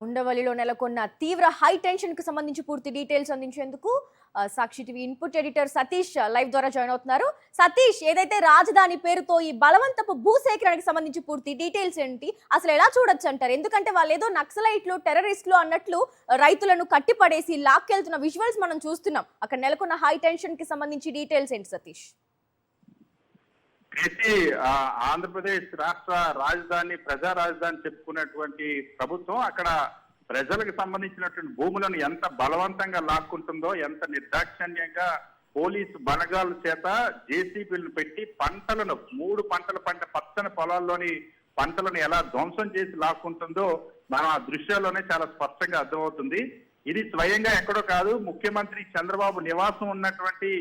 ఉండవల్లిలో నెలకొన్న తీవ్ర high tension కు సంబంధించి పూర్తి డీటెయిల్స్ అందించేందుకు Sakshi TV input editor Satish live ద్వారా జాయిన్ అవుతున్నారు. సతీష్, ఏదైతే రాజధాని పేరుతో ఈ బలవంతపు భూసేకరణకి సంబంధించి పూర్తి డీటెయిల్స్ ఏంటి, అసలు ఎలా చూడొచ్చు అంటారు? ఎందుకంటే వాళ్ళు ఏదో నక్సలైట్లు, టెర్రరిస్టులు అన్నట్లు రైతులను కట్టిపడేసి లాక్కెళ్తున్న విజువల్స్ మనం చూస్తున్నాం. అక్కడ నెలకొన్న హై టెన్షన్ కి సంబంధించి డీటెయిల్స్ ఏంటి సతీష్? ఆంధ్రప్రదేశ్ రాష్ట్ర రాజధాని, ప్రజా రాజధాని చెప్పుకున్నటువంటి ప్రభుత్వం అక్కడ ప్రజలకు సంబంధించినటువంటి భూములను ఎంత బలవంతంగా లాక్కుంటుందో, ఎంత నిర్దాక్షిణ్యంగా పోలీసు బలగాల చేత జేసీబీలను పెట్టి పంటలను 3 పంటల పచ్చని పొలాల్లోని పంటలను ఎలా ధ్వంసం చేసి లాక్కుంటుందో మనం ఆ దృశ్యాల్లోనే చాలా స్పష్టంగా అర్థమవుతుంది. ఇది స్వయంగా ఎక్కడో కాదు, ముఖ్యమంత్రి చంద్రబాబు నివాసం ఉన్నటువంటి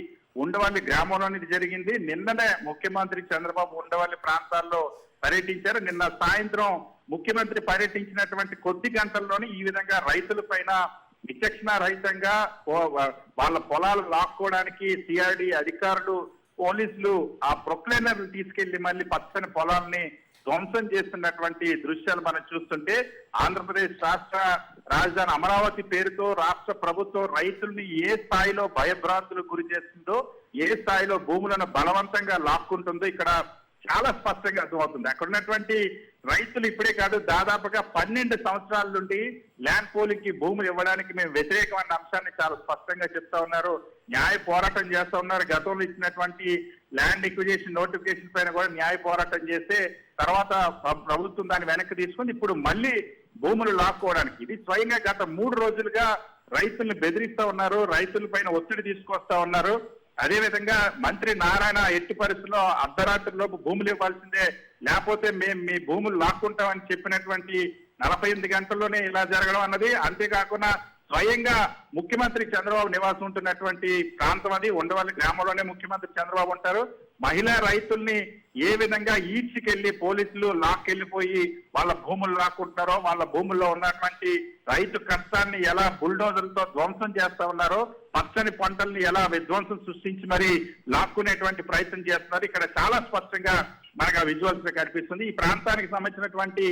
ఉండవల్లి గ్రామంలోని జరిగింది. నిన్ననే ముఖ్యమంత్రి చంద్రబాబు ఉండవల్లి ప్రాంతాల్లో పర్యటించారు. నిన్న సాయంత్రం ముఖ్యమంత్రి పర్యటించినటువంటి కొద్ది గంటల్లోనే ఈ విధంగా రైతుల పైన విచక్షణ రహితంగా వాళ్ళ పొలాలు లాక్కోవడానికి సిఆర్డి అధికారులు, పోలీసులు ఆ ప్రొక్లైనర్లు తీసుకెళ్లి మళ్ళీ పచ్చని పొలాలని ధ్వంసం చేస్తున్నటువంటి దృశ్యాలు మనం చూస్తుంటే, ఆంధ్రప్రదేశ్ రాష్ట్ర రాజధాని అమరావతి పేరుతో రాష్ట్ర ప్రభుత్వం రైతుల్ని ఏ స్థాయిలో భయభ్రాంతులకు గురి చేస్తుందో, ఏ స్థాయిలో భూములను బలవంతంగా లాక్కుంటుందో ఇక్కడ చాలా స్పష్టంగా అర్థమవుతుంది. అక్కడ ఉన్నటువంటి రైతులు ఇప్పుడే కాదు, దాదాపుగా 12 సంవత్సరాల నుండి ల్యాండ్ పోలింగ్ కి భూములు ఇవ్వడానికి మేము వ్యతిరేకమైన అంశాన్ని చాలా స్పష్టంగా చెప్తా ఉన్నారు. న్యాయ పోరాటం చేస్తా ఉన్నారు. గతంలో ఇచ్చినటువంటి ల్యాండ్ ఎక్విజిషన్ నోటిఫికేషన్ పైన కూడా న్యాయ పోరాటం చేస్తే తర్వాత ప్రభుత్వం దాన్ని వెనక్కి తీసుకుని ఇప్పుడు మళ్ళీ భూములు లాక్కోవడానికి, ఇది స్వయంగా గత 3 రోజులుగా రైతుల్ని బెదిరిస్తా ఉన్నారు, రైతుల పైన ఒత్తిడి తీసుకొస్తా ఉన్నారు. అదేవిధంగా మంత్రి నారాయణ ఎట్టి పరిస్థితుల్లో అర్ధరాత్రిలోపు భూములు ఇవ్వాల్సిందే, లేకపోతే మేము మీ భూములు లాక్కుంటామని చెప్పినటువంటి 48 గంటల్లోనే ఇలా జరగడం అన్నది. అంతేకాకుండా స్వయంగా ముఖ్యమంత్రి చంద్రబాబు నివాసం ఉంటున్నటువంటి ప్రాంతం అది, ఉండవల్లి గ్రామంలోనే ముఖ్యమంత్రి చంద్రబాబు ఉంటారు. మహిళా రైతుల్ని ఏ విధంగా ఈడ్చికెళ్లి పోలీసులు లాక్కెళ్లిపోయి వాళ్ళ భూములు లాక్కుంటున్నారో, వాళ్ళ భూముల్లో ఉన్నటువంటి రైతు కష్టాన్ని ఎలా బుల్డోజర్లతో ధ్వంసం చేస్తా ఉన్నారో, పచ్చని పంటల్ని ఎలా విధ్వంసం సృష్టించి మరి లాక్కునేటువంటి ప్రయత్నం చేస్తున్నారు. ఇక్కడ చాలా స్పష్టంగా మనకు ఆ విజువల్స్ కనిపిస్తుంది. ఈ ప్రాంతానికి సంబంధించినటువంటి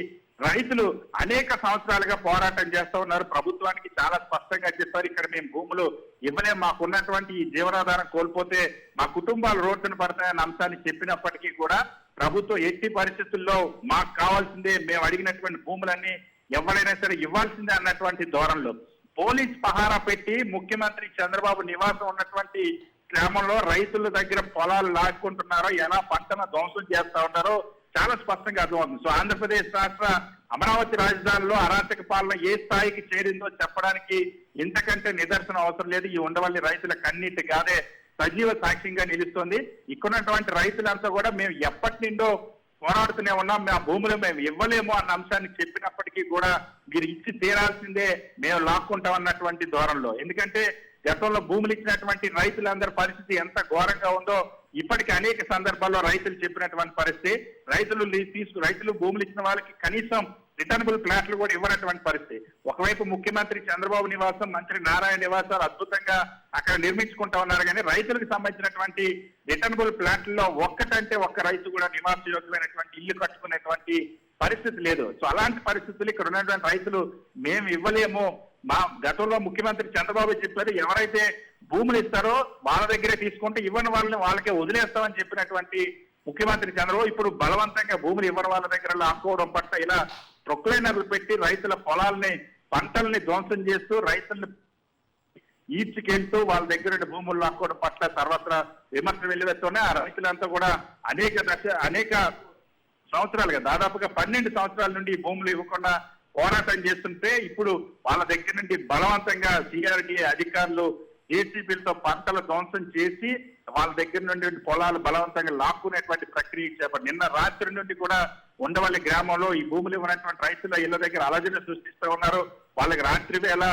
రైతులు అనేక సంవత్సరాలుగా పోరాటం చేస్తూ ఉన్నారు. ప్రభుత్వానికి చాలా స్పష్టంగా చెప్పారు, ఇక్కడ మేము భూములు ఇవ్వలేం, మాకున్నటువంటి ఈ జీవనాధారం కోల్పోతే మా కుటుంబాలు రోడ్డున పడతాయన్న అంశాన్ని చెప్పినప్పటికీ కూడా ప్రభుత్వం ఎట్టి పరిస్థితుల్లో మాకు కావాల్సిందే, మేము అడిగినటువంటి భూములన్నీ ఎవరైనా సరే ఇవ్వాల్సిందే అన్నటువంటి ధోరణిలో పోలీస్ పహారా పెట్టి ముఖ్యమంత్రి చంద్రబాబు నివాసం ఉన్నటువంటి గ్రామంలో రైతుల దగ్గర పొలాలు లాక్కుంటున్నారో, ఎలా పంటను ధ్వంసం చేస్తా ఉన్నారో చాలా స్పష్టంగా అర్థమవుతుంది. సో ఆంధ్రప్రదేశ్ రాష్ట్ర అమరావతి రాజధానిలో అరాచక పాలన ఏ స్థాయికి చేరిందో చెప్పడానికి ఇంతకంటే నిదర్శనం అవసరం లేదు. ఈ ఉండవల్లి రైతుల కన్నీటి గాదే సజీవ సాక్ష్యంగా నిలుస్తోంది. ఇక్కడున్నటువంటి రైతులంతా కూడా మేము ఎప్పటి నుండో పోరాడుతూనే ఉన్నాం, మా భూములు మేము ఇవ్వలేము అన్న అంశాన్ని చెప్పినప్పటికీ కూడా మీరు ఇచ్చి తీరాల్సిందే, మేము లాక్కుంటాం అన్నటువంటి ధోరణిలో. ఎందుకంటే గతంలో భూములు ఇచ్చినటువంటి రైతులందరి పరిస్థితి ఎంత ఘోరంగా ఉందో ఇప్పటికీ అనేక సందర్భాల్లో రైతులు చెప్పినటువంటి పరిస్థితి. రైతులు భూములు ఇచ్చిన వాళ్ళకి కనీసం రిటర్నబుల్ ప్లాట్లు కూడా ఇవ్వనటువంటి పరిస్థితి. ఒకవైపు ముఖ్యమంత్రి చంద్రబాబు నివాసం, మంత్రి నారాయణ నివాసాలు అద్భుతంగా అక్కడ నిర్మించుకుంటా ఉన్నారు, కానీ రైతులకు సంబంధించినటువంటి రిటర్నబుల్ ప్లాట్లలో ఒక్కటంటే ఒక్క రైతు కూడా నివాసయోగ్యమైనటువంటి ఇల్లు కట్టుకునేటువంటి పరిస్థితి లేదు. సో అలాంటి పరిస్థితులు ఇక్కడ ఉన్నటువంటి రైతులు మేము ఇవ్వలేము, మా గతంలో ముఖ్యమంత్రి చంద్రబాబు చెప్పారు, ఎవరైతే భూములు ఇస్తారో వాళ్ళ దగ్గరే తీసుకుంటే ఇవ్వని వాళ్ళని వాళ్ళకే వదిలేస్తామని చెప్పినటువంటి ముఖ్యమంత్రి చంద్రబాబు ఇప్పుడు బలవంతంగా భూములు ఇవ్వని వాళ్ళ దగ్గర లాక్కోవడం పట్ల ఇలా ప్రొక్లైనర్లు పెట్టి రైతుల పొలాలని, పంటల్ని ధ్వంసం చేస్తూ రైతుల్ని ఈడ్చుకెళ్తూ వాళ్ళ దగ్గర భూములు లాక్కోవడం పట్ల సర్వత్రా విమర్శలు వెల్లువెత్తూనే ఆ రైతులంతా కూడా అనేక సంవత్సరాలుగా, దాదాపుగా 12 సంవత్సరాల నుండి ఈ భూములు ఇవ్వకుండా పోరాటం చేస్తుంటే ఇప్పుడు వాళ్ళ దగ్గర నుండి బలవంతంగా సిఆర్డి అధికారులు జేసీబీలతో పంటలు ధ్వంసం చేసి వాళ్ళ దగ్గర నుండి పొలాలు బలవంతంగా లాక్కునేటువంటి ప్రక్రియ చేపట్టి నిన్న రాత్రి నుండి కూడా ఉండవల్లి గ్రామంలో ఈ భూములు ఇవ్వనటువంటి రైతుల ఇళ్ల దగ్గర అలజడి సృష్టిస్తూ ఉన్నారు. వాళ్ళకి రాత్రి వేళ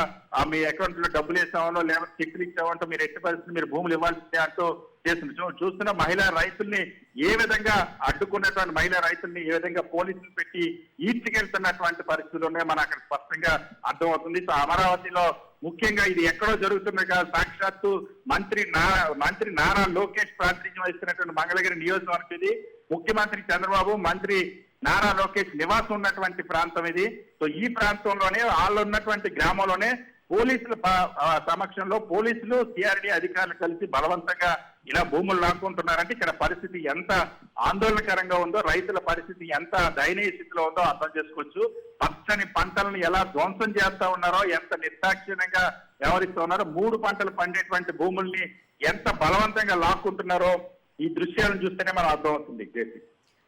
మీ అకౌంట్ లో డబ్బులు వేసామో లేకపోతే చెక్కులు ఇచ్చామంటూ మీరు ఎట్టి పరిస్థితులు మీరు భూములు ఇవ్వాల్సిందే అంటూ చేస్తుంది. చూస్తున్న మహిళా రైతుల్ని ఏ విధంగా అడ్డుకున్నటువంటి మహిళా రైతుల్ని ఏ విధంగా పోలీసులు పెట్టి ఈడ్చుకెళ్తున్నటువంటి పరిస్థితులు ఉన్నాయి మనకు అక్కడ స్పష్టంగా అర్థమవుతుంది. సో అమరావతిలో ముఖ్యంగా ఇది ఎక్కడో జరుగుతుంది కదా, సాక్షాత్తు మంత్రి నారా లోకేష్ ప్రాతినిధ్యం వహిస్తున్నటువంటి మంగళగిరి నియోజకవర్గం ఇది. ముఖ్యమంత్రి చంద్రబాబు, మంత్రి నారా లోకేష్ నివాసం ఉన్నటువంటి ప్రాంతం ఇది. సో ఈ ప్రాంతంలోనే వాళ్ళు ఉన్నటువంటి గ్రామంలోనే పోలీసుల సమక్షంలో పోలీసులు సిఆర్డి అధికారులు కలిసి బలవంతంగా ఇలా భూములు లాక్కుంటున్నారంటే ఇక్కడ పరిస్థితి ఎంత ఆందోళనకరంగా ఉందో, రైతుల పరిస్థితి ఎంత దయనీయ స్థితిలో ఉందో అర్థం చేసుకోవచ్చు. పచ్చని పంటలను ఎలా ధ్వంసం చేస్తా ఉన్నారో, ఎంత నిర్దాక్షిణ్యంగా వ్యవహరిస్తూ ఉన్నారో, 3 పంటలు పండేటువంటి భూముల్ని ఎంత బలవంతంగా లాక్కుంటున్నారో ఈ దృశ్యాలను చూస్తేనే మనం అర్థమవుతుంది.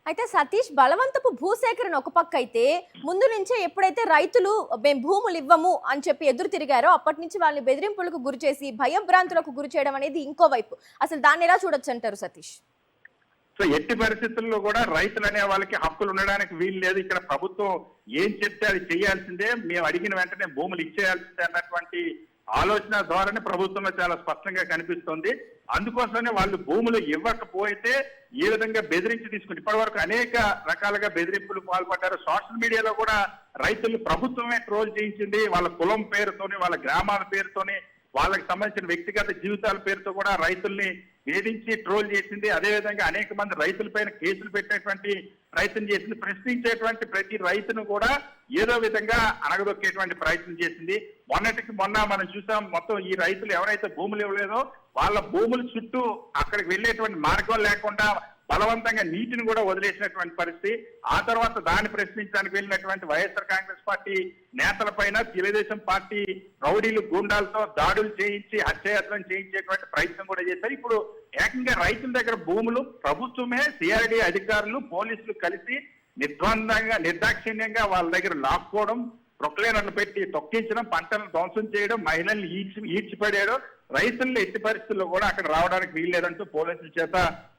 అయితే సతీష్, బలవంతపు భూసేకరణ ఒక పక్క అయితే, ముందు నుంచే ఎప్పుడైతే రైతులు మేము భూములు ఇవ్వము అని చెప్పి ఎదురు తిరిగారో అప్పటి నుంచి వాళ్ళని బెదిరింపులకు గురి చేసి భయభ్రాంతులకు గురి చేయడం అనేది ఇంకో వైపు. అసలు దాన్ని ఎలా చూడొచ్చు అంటారు సతీష్? సో ఎట్టి పరిస్థితుల్లో కూడా రైతులు అనే వాళ్ళకి హక్కులు ఉండడానికి వీలు లేదు. ఇక్కడ ప్రభుత్వం ఏం చెప్తే అది చేయాల్సిందే, మేము అడిగిన వెంటనే భూములు ఇచ్చేయాల్సిందే అన్నటువంటి ఆలోచన ధోరణి ప్రభుత్వంలో చాలా స్పష్టంగా కనిపిస్తోంది. అందుకోసమే వాళ్ళు భూములు ఇవ్వకపోతే ఏ విధంగా బెదిరించి తీసుకుని ఇప్పటి వరకు అనేక రకాలుగా బెదిరింపులు పాల్పడ్డారు. సోషల్ మీడియాలో కూడా రైతులు ప్రభుత్వమే ట్రోల్ చేయించింది. వాళ్ళ కులం పేరుతోని, వాళ్ళ గ్రామాల పేరుతోని, వాళ్ళకి సంబంధించిన వ్యక్తిగత జీవితాల పేరుతో కూడా రైతుల్ని వేధించి ట్రోల్ చేసింది. అదేవిధంగా అనేక మంది రైతుల పైన కేసులు పెట్టేటువంటి ప్రయత్నం చేసింది. ప్రశ్నించేటువంటి ప్రతి రైతును కూడా ఏదో విధంగా అణగదొక్కేటువంటి ప్రయత్నం చేసింది. మొన్నటికి మొన్న మనం చూసాం, మొత్తం ఈ రైతులు ఎవరైతే భూములు ఇవ్వలేదో వాళ్ళ భూముల చుట్టూ అక్కడికి వెళ్ళేటువంటి మార్గం లేకుండా బలవంతంగా నీటిని కూడా వదిలేసినటువంటి పరిస్థితి. ఆ తర్వాత దాన్ని ప్రశ్నించడానికి వెళ్ళినటువంటి వైఎస్ఆర్ కాంగ్రెస్ పార్టీ నేతల పైన తెలుగుదేశం పార్టీ రౌడీలు గూండాలతో దాడులు చేయించి హత్యాయత్నం చేయించేటువంటి ప్రయత్నం కూడా చేశారు. ఇప్పుడు ఏకంగా రైతుల దగ్గర భూములు ప్రభుత్వమే, సిఆర్డి అధికారులు, పోలీసులు కలిసి నిర్దాక్షిణ్యంగా వాళ్ళ దగ్గర లాక్కోవడం, ప్రొక్లైనర్లు పెట్టి తొక్కించడం, పంటలను ధ్వంసం చేయడం, మహిళల్ని ఈడ్చిపడేయడం, రైతుల్ని ఎట్టి పరిస్థితుల్లో కూడా అక్కడ రావడానికి వీల్లేదంటూ పోలీసుల చేత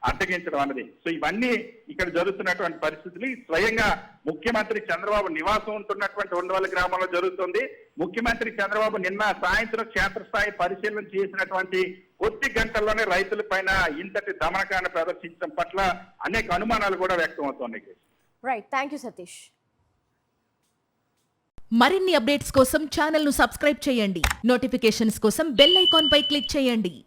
అడ్డగించడం అన్నది. సో ఇవన్నీ ఇక్కడ జరుగుతున్నటువంటి పరిస్థితులు స్వయంగా ముఖ్యమంత్రి చంద్రబాబు నివాసం ఉంటున్నటువంటి ఉండవల్లి గ్రామంలో జరుగుతుంది. ముఖ్యమంత్రి చంద్రబాబు నిన్న సాయంత్రం క్షేత్రస్థాయి పరిశీలన చేసినటువంటి కొద్ది గంటల్లోనే రైతుల పైన ఇంతటి దమనకాన్ని ప్రదర్శించడం పట్ల అనేక అనుమానాలు కూడా వ్యక్తం అవుతున్నాయి. Right, thank you Satish. మరిన్ని అప్డేట్స్ కోసం ఛానల్ ను సబ్స్క్రైబ్ చేయండి. నోటిఫికేషన్స్ కోసం బెల్ ఐకాన్ పై క్లిక్ చేయండి.